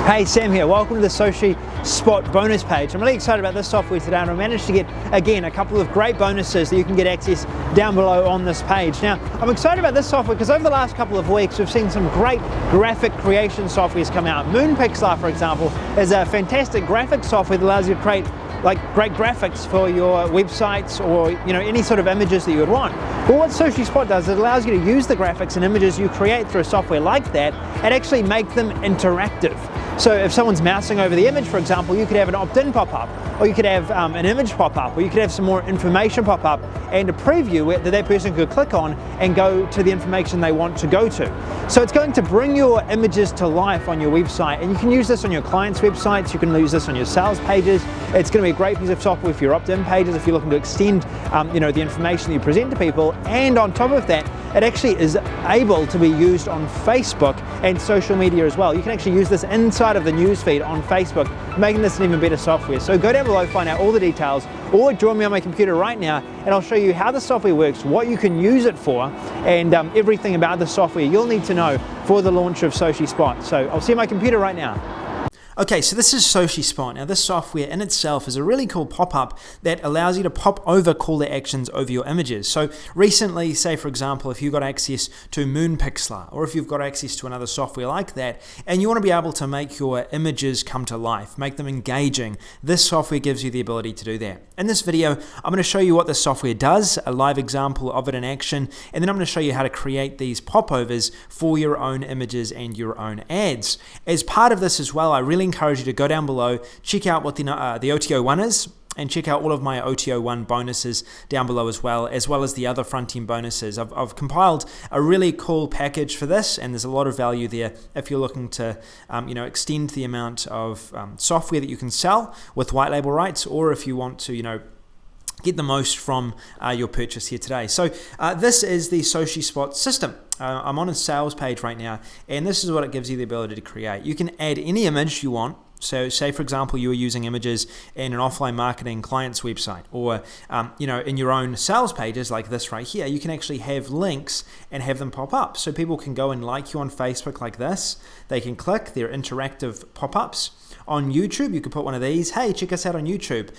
Hey, Sam here. Welcome to the Socispot bonus page. I'm really excited about this software today, and I managed to get, again, a couple of great bonuses that you can get access down below on this page. Now, I'm excited about this software because over the last couple of weeks, we've seen some great graphic creation softwares come out. Moonpixlar, for example, is a fantastic graphic software that allows you to create great graphics for your websites or any sort of images that you would want. But what Socispot does is it allows you to use the graphics and images you create through a software like that and actually make them interactive. So if someone's mousing over the image, for example, you could have an opt-in pop-up, or you could have an image pop-up, or you could have some more information pop-up and a preview that person could click on and go to the information they want to go to. So it's going to bring your images to life on your website, and you can use this on your clients' websites, you can use this on your sales pages. It's going to be a great piece of software for your opt-in pages if you're looking to extend the information that you present to people. And on top of that, it actually is able to be used on Facebook and social media as well. You can actually use this inside of the newsfeed on Facebook, making this an even better software. So go down below, find out all the details, or join me on my computer right now, and I'll show you how the software works, what you can use it for, and everything about the software you'll need to know for the launch of Socispot. So I'll see you on my computer right now. Okay, so this is Socispot. Now this software in itself is a really cool pop-up that allows you to pop over call to actions over your images. So recently, say for example, if you've got access to Moonpixlar, or if you've got access to another software like that, and you want to be able to make your images come to life, make them engaging, this software gives you the ability to do that. In this video, I'm going to show you what this software does, a live example of it in action, and then I'm going to show you how to create these popovers for your own images and your own ads. As part of this as well, I really encourage you to go down below, check out what the OTO1 is, and check out all of my OTO1 bonuses down below as well as the other front-end bonuses. I've compiled a really cool package for this, and there's a lot of value there if you're looking to extend the amount of software that you can sell with white label rights, or if you want to get the most from your purchase here today. So this is the Socispot system. I'm on a sales page right now, and this is what it gives you the ability to create. You can add any image you want. So say for example you were using images in an offline marketing client's website, or in your own sales pages like this right here, you can actually have links and have them pop up. So people can go and like you on Facebook like this. They can click their interactive pop-ups. On YouTube, you could put one of these. Hey, check us out on YouTube.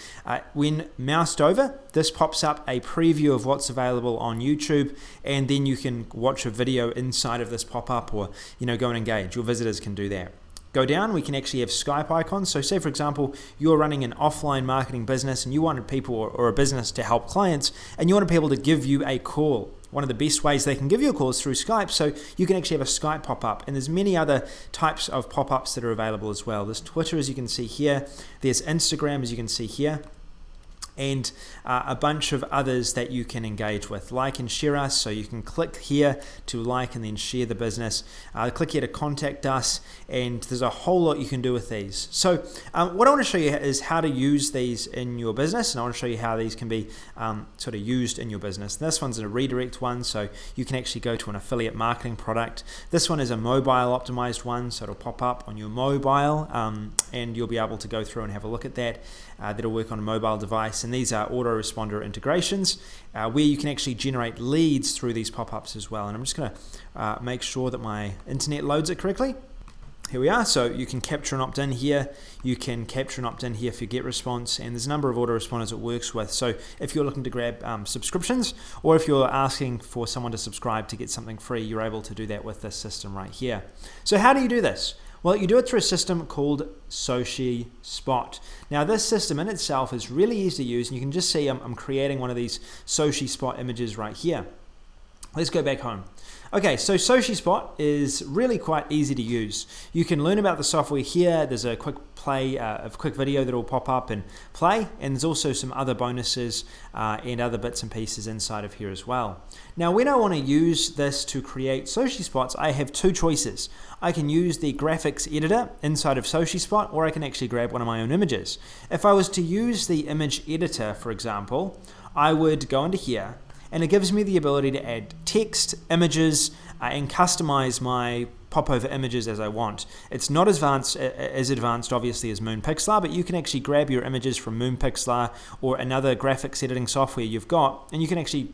When moused over, this pops up a preview of what's available on YouTube, and then you can watch a video inside of this pop-up, or go and engage. Your visitors can do that. Go down, we can actually have Skype icons. So say for example, you're running an offline marketing business and you wanted people or a business to help clients, and you want people to give you a call. One of the best ways they can give you a call is through Skype, so you can actually have a Skype pop-up, and there's many other types of pop-ups that are available as well. There's Twitter, as you can see here, there's Instagram, as you can see here, and a bunch of others that you can engage with. Like and share us, so you can click here to like and then share the business. Click here to contact us, and there's a whole lot you can do with these. So what I want to show you is how to use these in your business, and I want to show you how these can be sort of used in your business. And this one's a redirect one, so you can actually go to an affiliate marketing product. This one is a mobile optimized one, so it'll pop up on your mobile, and you'll be able to go through and have a look at that. That'll work on a mobile device, and these are autoresponder integrations where you can actually generate leads through these pop-ups as well. And I'm just going to make sure that my internet loads it correctly. Here we are. So you can capture an opt-in here, you can capture an opt-in here for get response, and there's a number of autoresponders it works with. So if you're looking to grab subscriptions, or if you're asking for someone to subscribe to get something free, you're able to do that with this system right here. So how do you do this? Well, you do it through a system called Socispot. Now this system in itself is really easy to use, and you can just see I'm creating one of these Socispot images right here. Let's go back home. Okay, so Socispot is really quite easy to use. You can learn about the software here. There's a quick play, a quick video that will pop up and play, and there's also some other bonuses and other bits and pieces inside of here as well. Now, when I want to use this to create Socispots, I have two choices. I can use the graphics editor inside of Socispot, or I can actually grab one of my own images. If I was to use the image editor, for example, I would go into here, and it gives me the ability to add text, images, and customize my popover images as I want. It's not as advanced obviously as Moonpixlar, but you can actually grab your images from Moonpixlar or another graphics editing software you've got, and you can actually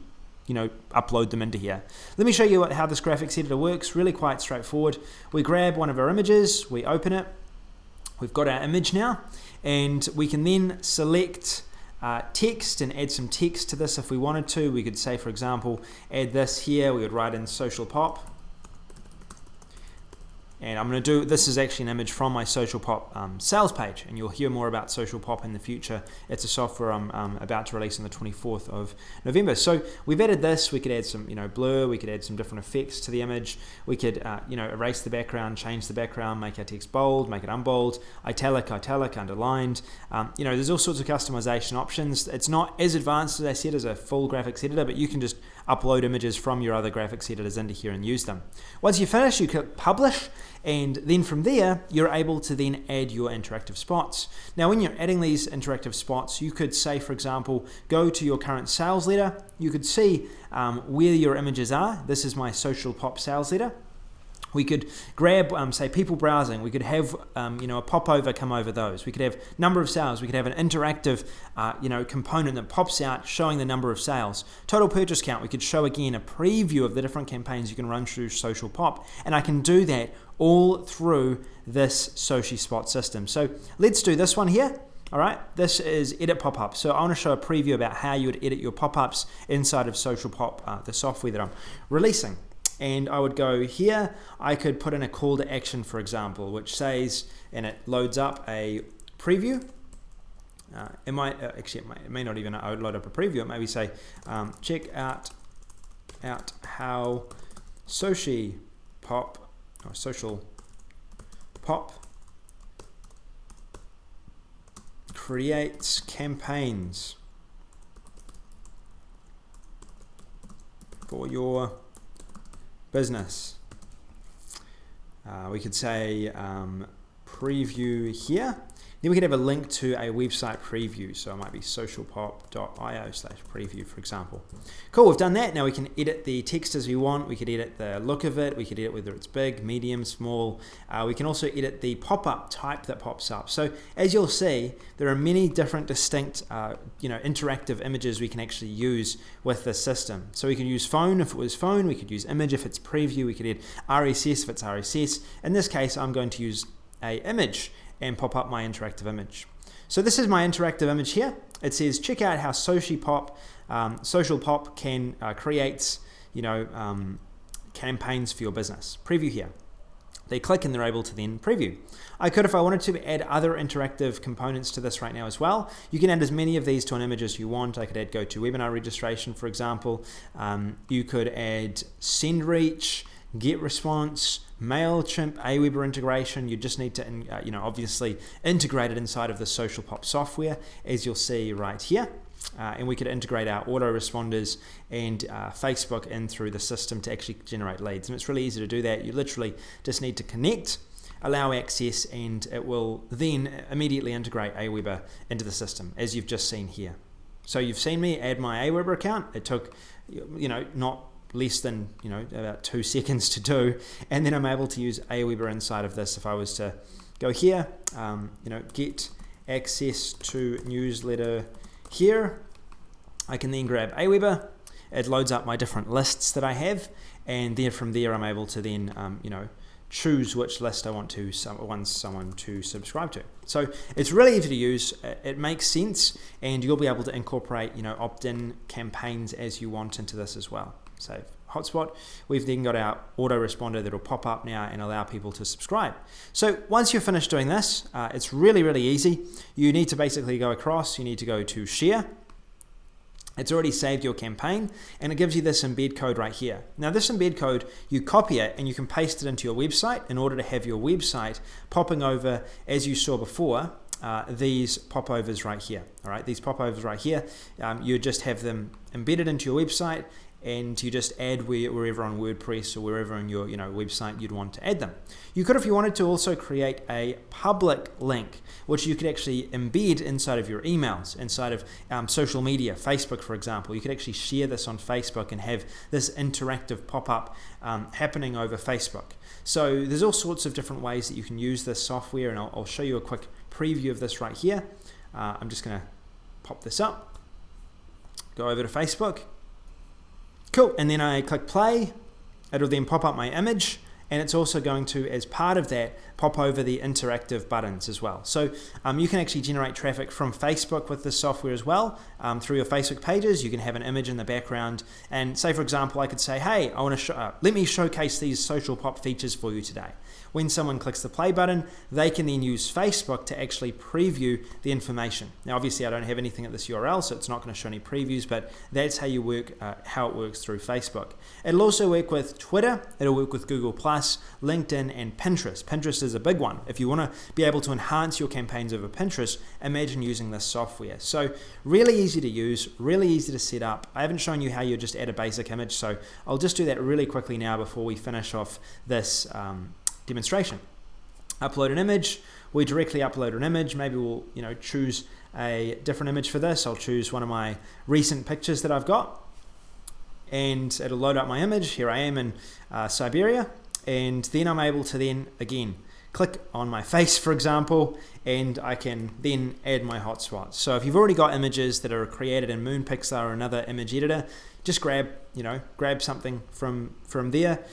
upload them into here. Let me show you how this graphics editor works. Really quite straightforward. We grab one of our images, we open it, we've got our image now, and we can then select text and add some text to this if we wanted to. We could say, for example, add this here. We would write in social pop. And I'm going to do, this is actually an image from my Socialpop sales page, and you'll hear more about Socialpop in the future. It's a software I'm about to release on the 24th of November. So we've added this. We could add some, blur. We could add some different effects to the image. We could, erase the background, change the background, make our text bold, make it unbold, italic, underlined. There's all sorts of customization options. It's not as advanced as I said as a full graphics editor, but you can just upload images from your other graphics editors into here and use them. Once you finish, you click publish, and then from there you're able to then add your interactive spots. Now when you're adding these interactive spots, you could say, for example, go to your current sales letter. You could see where your images are. This is my Socialpop sales letter. We could grab, say, people browsing. We could have, a popover come over those. We could have number of sales. We could have an interactive, component that pops out showing the number of sales. Total purchase count. We could show again a preview of the different campaigns you can run through Socialpop, and I can do that all through this Socispot system. So let's do this one here. All right, this is edit pop-up. So I want to show a preview about how you would edit your pop-ups inside of Socialpop, the software that I'm releasing. And I would go here, I could put in a call to action, for example, which says, and it loads up a preview. It may not even load up a preview. It maybe say, check out how Socialpop creates campaigns for your business. We could say preview here. Then we could have a link to a website preview. So it might be socialpop.io/preview, for example. Cool, we've done that. Now we can edit the text as we want. We could edit the look of it. We could edit whether it's big, medium, small. We can also edit the pop-up type that pops up. So as you'll see, there are many different distinct, interactive images we can actually use with this system. So we could use phone if it was phone. We could use image if it's preview. We could add RSS if it's RSS. In this case, I'm going to use a image and pop up my interactive image. So this is my interactive image here. It says, check out how Socialpop can create, campaigns for your business. Preview here. They click and they're able to then preview. I could, if I wanted to, add other interactive components to this right now as well. You can add as many of these to an image as you want. I could add GoToWebinar registration, for example. You could add send reach, get response, MailChimp, Aweber integration. You just need to, obviously integrate it inside of the Socialpop software, as you'll see right here. And we could integrate our autoresponders and Facebook in through the system to actually generate leads. And it's really easy to do that. You literally just need to connect, allow access, and it will then immediately integrate Aweber into the system, as you've just seen here. So you've seen me add my Aweber account. It took, not less than about 2 seconds to do, and then I'm able to use Aweber inside of this. If I was to go here, get access to newsletter here, I can then grab Aweber. It loads up my different lists that I have, and then from there I'm able to then choose which list I want someone to subscribe to. So it's really easy to use. It makes sense, and you'll be able to incorporate opt-in campaigns as you want into this as well. So hotspot, we've then got our autoresponder that will pop up now and allow people to subscribe. So once you're finished doing this, it's really, really easy. You need to basically go across, you need to go to share. It's already saved your campaign, and it gives you this embed code right here. Now this embed code, you copy it and you can paste it into your website in order to have your website popping over, as you saw before, these popovers right here. All right, these popovers right here, you just have them embedded into your website, and you just add wherever on WordPress or wherever on your website you'd want to add them. You could, if you wanted to, also create a public link, which you could actually embed inside of your emails, inside of social media, Facebook, for example. You could actually share this on Facebook and have this interactive pop-up happening over Facebook. So there's all sorts of different ways that you can use this software, and I'll show you a quick preview of this right here. I'm just going to pop this up, go over to Facebook. Cool, and then I click play. It'll then pop up my image, and it's also going to, as part of that, pop over the interactive buttons as well. So you can actually generate traffic from Facebook with this software as well. Through your Facebook pages, you can have an image in the background, and say for example, I could say, hey, I want to let me showcase these social pop features for you today. When someone clicks the play button, they can then use Facebook to actually preview the information. Now, obviously, I don't have anything at this URL, so it's not going to show any previews, but that's how you work, how it works through Facebook. It'll also work with Twitter, it'll work with Google+, LinkedIn, and Pinterest. Pinterest is a big one. If you want to be able to enhance your campaigns over Pinterest, imagine using this software. So really easy to use, really easy to set up. I haven't shown you how you just add a basic image, so I'll just do that really quickly now before we finish off this demonstration. Upload an image. We directly upload an image. Maybe we'll choose a different image for this. I'll choose one of my recent pictures that I've got, and it'll load up my image. Here I am in Siberia, and then I'm able to then again click on my face, for example, and I can then add my hotspots. So if you've already got images that are created in Moonpixel or another image editor, just grab something from there,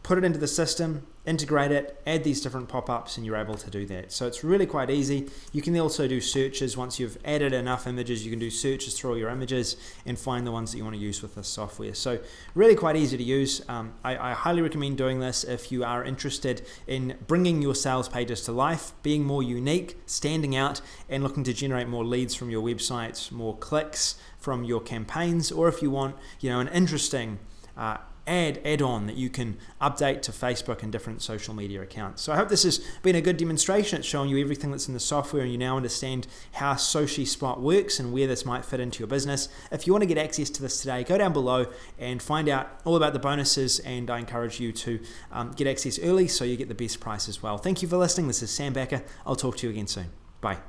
put it into the system, integrate it, add these different pop-ups, and you're able to do that. So it's really quite easy. You can also do searches. Once you've added enough images, you can do searches through all your images and find the ones that you want to use with this software. So really quite easy to use. I highly recommend doing this if you are interested in bringing your sales pages to life, being more unique, standing out, and looking to generate more leads from your websites, more clicks from your campaigns, or if you want an interesting add-on that you can update to Facebook and different social media accounts. So I hope this has been a good demonstration. It's showing you everything that's in the software, and you now understand how Socispot works and where this might fit into your business. If you want to get access to this today, go down below and find out all about the bonuses, and I encourage you to get access early so you get the best price as well. Thank you for listening. This is Sam Backer. I'll talk to you again soon. Bye.